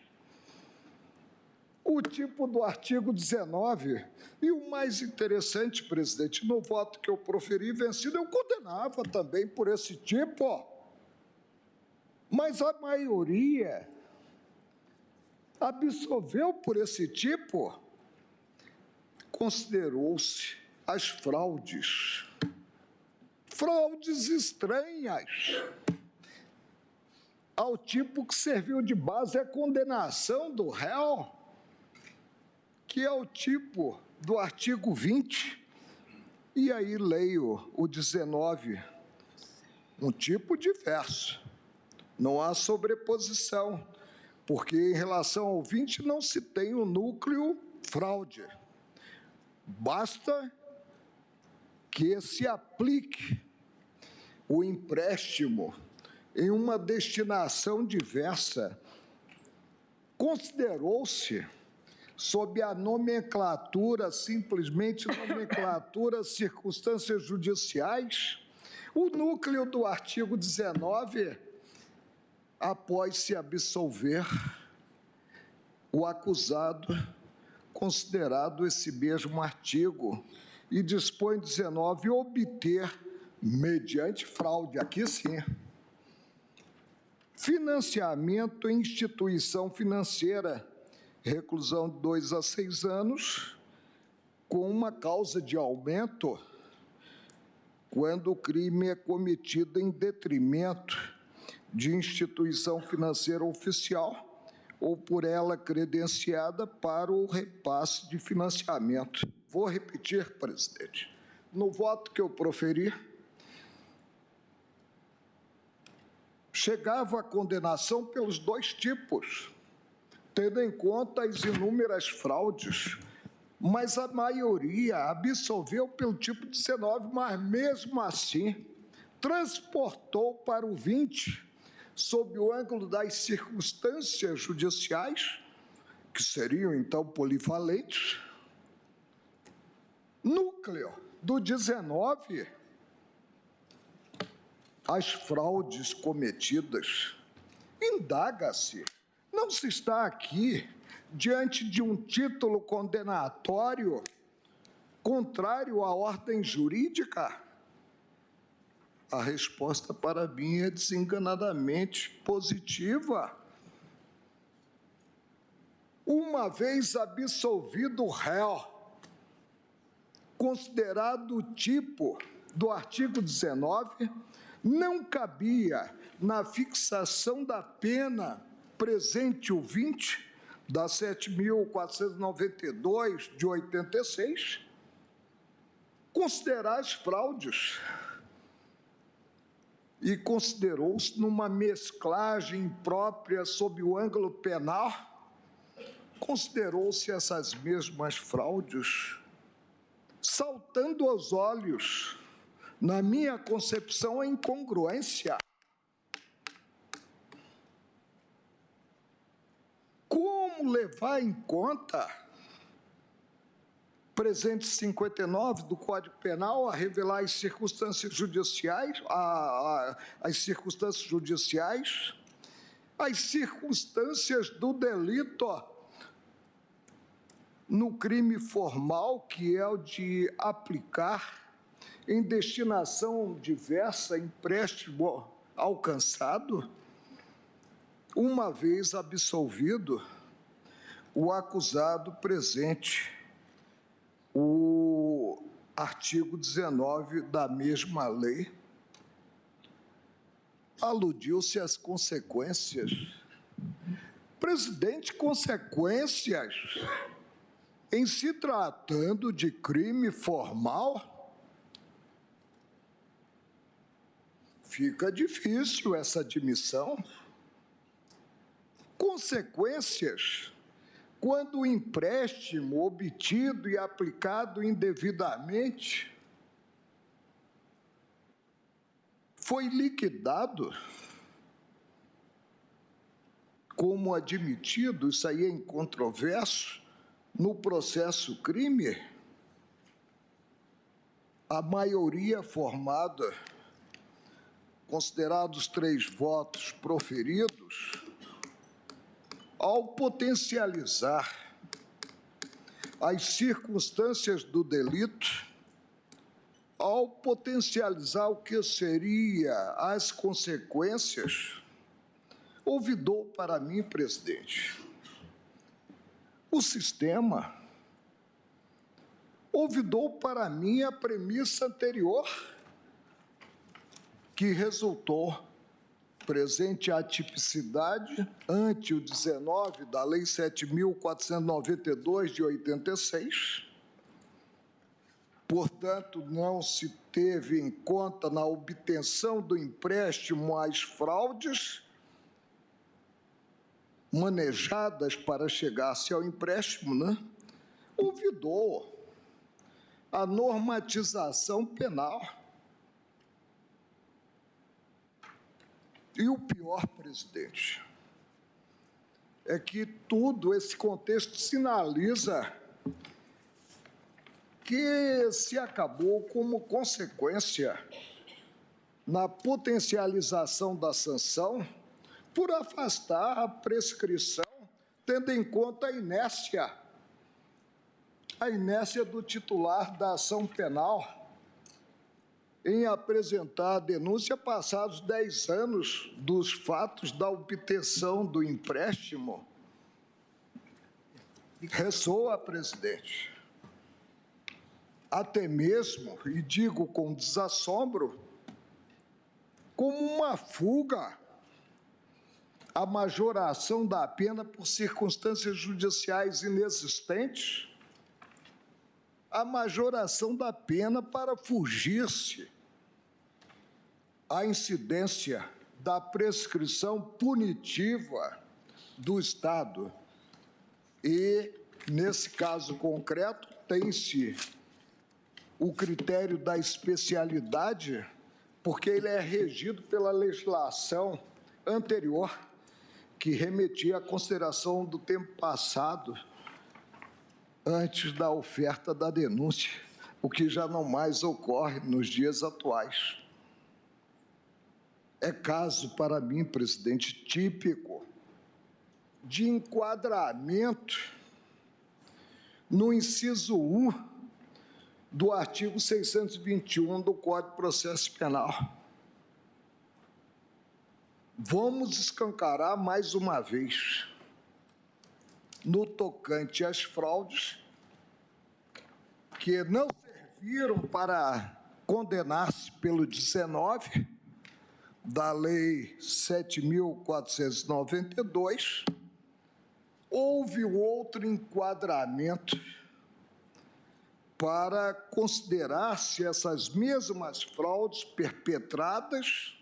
O tipo do artigo 19, e o mais interessante, presidente, no voto que eu proferi vencido, eu condenava também por esse tipo. Mas a maioria absolveu por esse tipo, considerou-se as fraudes estranhas ao tipo que serviu de base à condenação do réu, que é o tipo do artigo 20, e aí leio o 19, um tipo diverso. Não há sobreposição, porque em relação ao 20 não se tem o núcleo fraude. Basta que se aplique o empréstimo em uma destinação diversa. Considerou-se, sob a nomenclatura, simplesmente nomenclatura, circunstâncias judiciais, o núcleo do artigo 19, após se absolver o acusado, considerado esse mesmo artigo, e dispõe 19, obter, mediante fraude, aqui sim, financiamento em instituição financeira, reclusão de 2 a 6 anos, com uma causa de aumento, quando o crime é cometido em detrimento de instituição financeira oficial ou por ela credenciada para o repasse de financiamento. Vou repetir, presidente. No voto que eu proferi, chegava a condenação pelos dois tipos, tendo em conta as inúmeras fraudes, mas a maioria absolveu pelo tipo 19, mas mesmo assim transportou para o 20, sob o ângulo das circunstâncias judiciais, que seriam então polivalentes. Núcleo do 19, as fraudes cometidas. Indaga-se, não se está aqui diante de um título condenatório contrário à ordem jurídica? A resposta para mim é desenganadamente positiva. Uma vez absolvido o réu, considerado o tipo do artigo 19, não cabia na fixação da pena presente o 20 da 7.492 de 86, considerar as fraudes. E considerou-se numa mesclagem própria sob o ângulo penal, considerou-se essas mesmas fraudes, saltando aos olhos, na minha concepção, a incongruência. Como levar em conta presente 59 do Código Penal a revelar as circunstâncias judiciais, as circunstâncias do delito no crime formal, que é o de aplicar em destinação diversa empréstimo alcançado, uma vez absolvido o acusado presente o artigo 19 da mesma lei. Aludiu-se às consequências. Presidente, consequências em se tratando de crime formal? Fica difícil essa admissão. Consequências quando o empréstimo obtido e aplicado indevidamente foi liquidado, como admitido, isso aí é incontroverso, no processo crime, a maioria formada, considerados 3 votos proferidos, ao potencializar as circunstâncias do delito, ao potencializar o que seria as consequências, ouvidou para mim, presidente, o sistema, ouvidou para mim a premissa anterior, que resultou presente a atipicidade ante o 19 da Lei 7.492 de 86. Portanto, não se teve em conta na obtenção do empréstimo as fraudes manejadas para chegar-se ao empréstimo, né? Ouvidou a normatização penal. E o pior, presidente, é que tudo esse contexto sinaliza que se acabou como consequência na potencialização da sanção por afastar a prescrição, tendo em conta a inércia do titular da ação penal em apresentar a denúncia passados 10 anos dos fatos da obtenção do empréstimo. Ressoa, presidente. até mesmo, e digo com desassombro, como uma fuga à majoração da pena por circunstâncias judiciais inexistentes, a majoração da pena para fugir-se à incidência da prescrição punitiva do Estado. E, nesse caso concreto, tem-se o critério da especialidade, porque ele é regido pela legislação anterior, que remetia à consideração do tempo passado, antes da oferta da denúncia, o que já não mais ocorre nos dias atuais. É caso, para mim, presidente, típico de enquadramento no inciso 1 do artigo 621 do Código de Processo Penal. Vamos escancarar mais uma vez, no tocante às fraudes, que não serviram para condenar-se pelo 19 da Lei 7.492, houve outro enquadramento para considerar-se essas mesmas fraudes perpetradas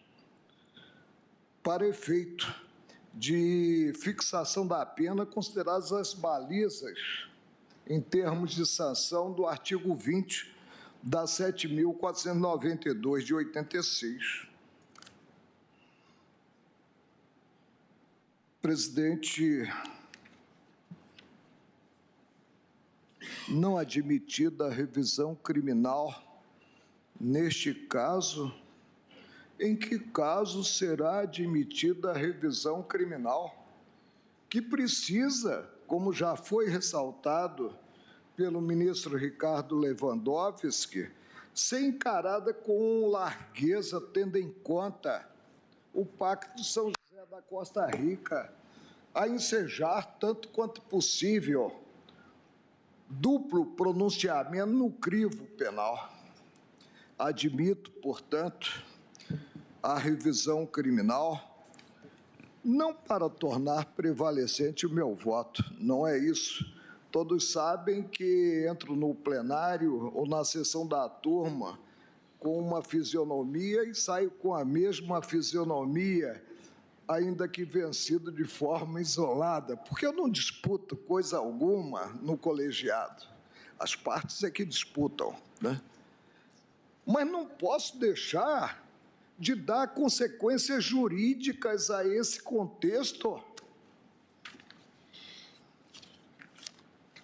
para efeito de fixação da pena, consideradas as balizas em termos de sanção do artigo 20 da 7.492 de 86. Presidente, não admitida a revisão criminal neste caso, em que caso será admitida a revisão criminal? Que precisa, como já foi ressaltado pelo ministro Ricardo Lewandowski, ser encarada com largueza, tendo em conta o Pacto de São José da Costa Rica, a ensejar, tanto quanto possível, duplo pronunciamento no crivo penal. Admito, portanto, a revisão criminal, não para tornar prevalecente o meu voto, não é isso. Todos sabem que entro no plenário ou na sessão da turma com uma fisionomia e saio com a mesma fisionomia, ainda que vencido de forma isolada, porque eu não disputo coisa alguma no colegiado. As partes é que disputam, né? Mas não posso deixar de dar consequências jurídicas a esse contexto.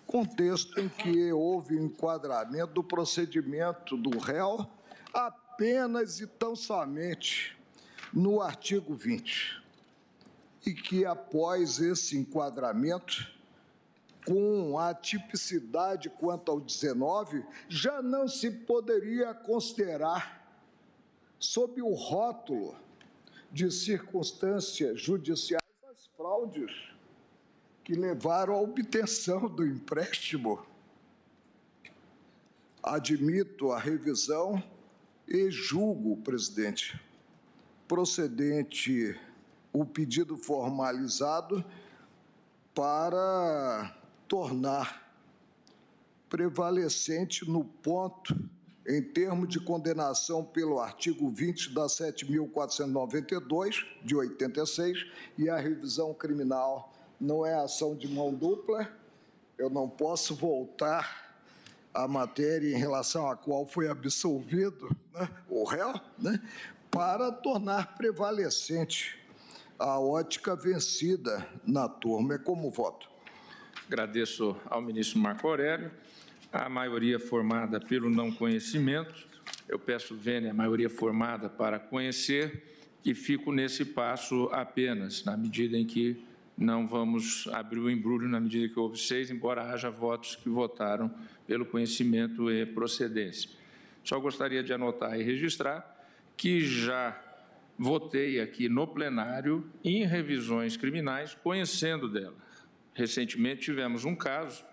Contexto em que houve enquadramento do procedimento do réu apenas e tão somente no artigo 20. E que, após esse enquadramento, com a tipicidade quanto ao 19, já não se poderia considerar, sob o rótulo de circunstâncias judiciais, as fraudes que levaram à obtenção do empréstimo. Admito a revisão e julgo, presidente, procedente o pedido formalizado para tornar prevalecente no ponto, em termos de condenação pelo artigo 20 da 7.492, de 86, e a revisão criminal não é ação de mão dupla. Eu não posso voltar à matéria em relação à qual foi absolvido, né, o réu, né, para tornar prevalecente a ótica vencida na turma. É como voto. Agradeço ao ministro Marco Aurélio. A maioria formada pelo não conhecimento, eu peço vênia a maioria formada para conhecer, e fico nesse passo apenas, na medida em que não vamos abrir o embrulho, na medida que houve 6, embora haja votos que votaram pelo conhecimento e procedência. Só gostaria de anotar e registrar que já votei aqui no plenário em revisões criminais, conhecendo dela. Recentemente tivemos um caso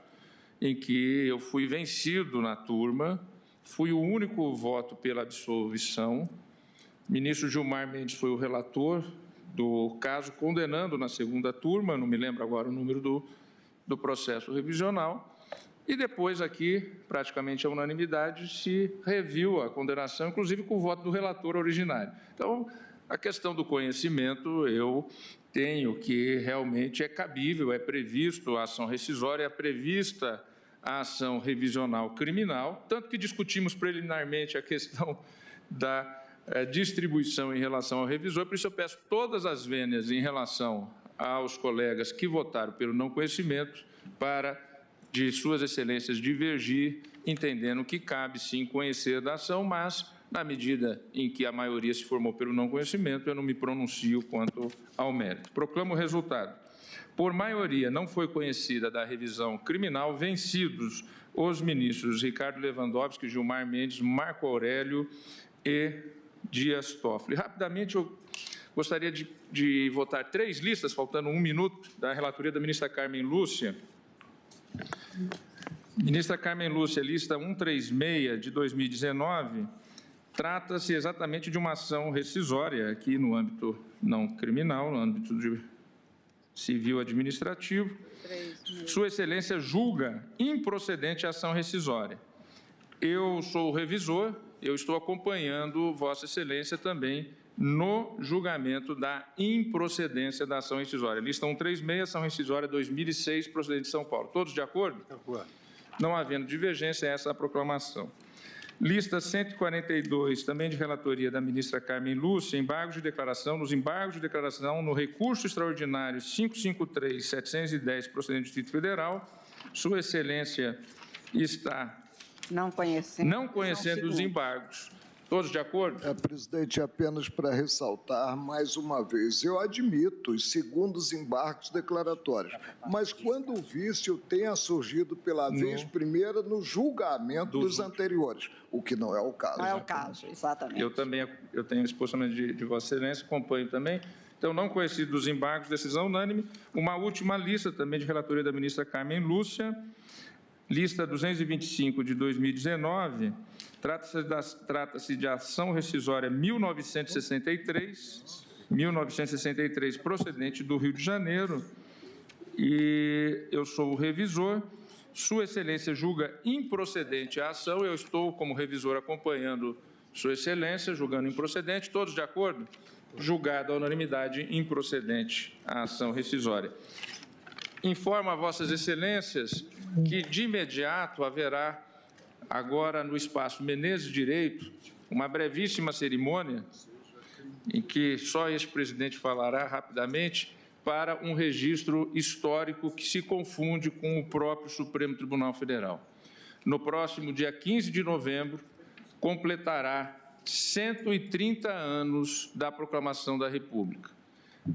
em que eu fui vencido na turma fui o único voto pela absolvição. O ministro Gilmar Mendes foi o relator do caso, condenando na segunda turma, não me lembro agora o número do processo revisional, e depois aqui, praticamente à unanimidade, se reviu a condenação, inclusive com o voto do relator originário. Então, a questão do conhecimento, eu tenho que realmente é cabível, é previsto a ação rescisória, é prevista a ação revisional criminal, tanto que discutimos preliminarmente a questão da distribuição em relação ao revisor, por isso eu peço todas as vênias em relação aos colegas que votaram pelo não conhecimento para, de suas excelências, divergir, entendendo que cabe sim conhecer da ação, mas, na medida em que a maioria se formou pelo não conhecimento, eu não me pronuncio quanto ao mérito. Proclamo o resultado. Por maioria não foi conhecida da revisão criminal, vencidos os ministros Ricardo Lewandowski, Gilmar Mendes, Marco Aurélio e Dias Toffoli. Rapidamente, eu gostaria de votar 3 listas, faltando 1 minuto, da relatoria da ministra Carmen Lúcia. Ministra Carmen Lúcia, lista 136 de 2019, trata-se exatamente de uma ação rescisória, aqui no âmbito não criminal, no âmbito de civil administrativo. Sua Excelência julga improcedente a ação rescisória. Eu sou o revisor, eu estou acompanhando Vossa Excelência também no julgamento da improcedência da ação rescisória. Lista 136, ação rescisória 2006, procedente de São Paulo. Todos de acordo? De acordo. Não havendo divergência, essa é a proclamação. Lista 142, também de relatoria da ministra Carmen Lúcia, embargos de declaração, nos embargos de declaração no recurso extraordinário 553-710, procedente do Distrito Federal. Sua Excelência está não conhecendo os embargos. Todos de acordo? Presidente, apenas para ressaltar mais uma vez, eu admito os segundos embargos declaratórios, mas quando o vício tenha surgido pela vez primeira no julgamento dos anteriores, o que não é o caso. Não é o caso, exatamente. Eu tenho esse posicionamento de Vossa Excelência, acompanho também. Então, não conhecido dos embargos, decisão unânime. Uma última lista também de relatoria da ministra Carmen Lúcia, lista 225 de 2019, trata-se de ação rescisória 1963, procedente do Rio de Janeiro, e eu sou o revisor. Sua Excelência julga improcedente a ação, eu estou como revisor acompanhando Sua Excelência, julgando improcedente. Todos de acordo? Julgado a unanimidade improcedente a ação rescisória. Informo a Vossas Excelências que, de imediato, haverá, agora no espaço Menezes Direito, uma brevíssima cerimônia em que só este presidente falará rapidamente para um registro histórico que se confunde com o próprio Supremo Tribunal Federal. No próximo dia 15 de novembro, completará 130 anos da proclamação da República.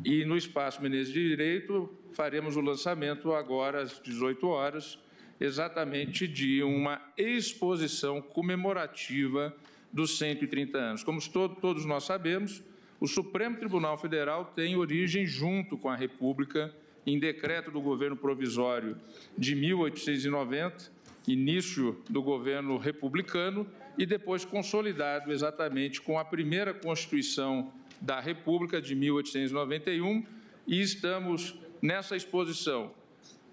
E no espaço Menezes Direito faremos o lançamento agora às 18 horas, exatamente de uma exposição comemorativa dos 130 anos. Como todos nós sabemos, o Supremo Tribunal Federal tem origem junto com a República em decreto do governo provisório de 1890, início do governo republicano, e depois consolidado exatamente com a primeira Constituição da República de 1891, e estamos nessa exposição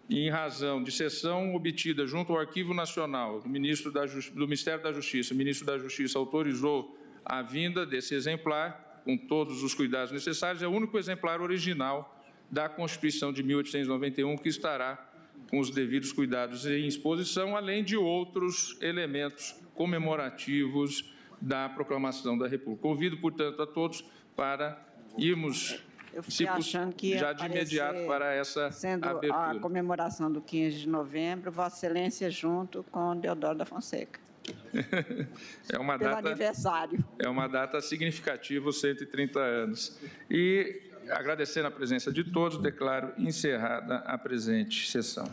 em razão de sessão obtida junto ao Arquivo Nacional do Ministério da Justiça. O ministro da Justiça autorizou a vinda desse exemplar com todos os cuidados necessários. É o único exemplar original da Constituição de 1891 que estará com os devidos cuidados em exposição, além de outros elementos comemorativos da proclamação da República. Convido, portanto, a todos para irmos, já de imediato, para essa sendo abertura. A comemoração do 15 de novembro, Vossa Excelência junto com Deodoro da Fonseca. É uma pelo data, aniversário. É uma data significativa, os 130 anos. E, agradecendo a presença de todos, declaro encerrada a presente sessão.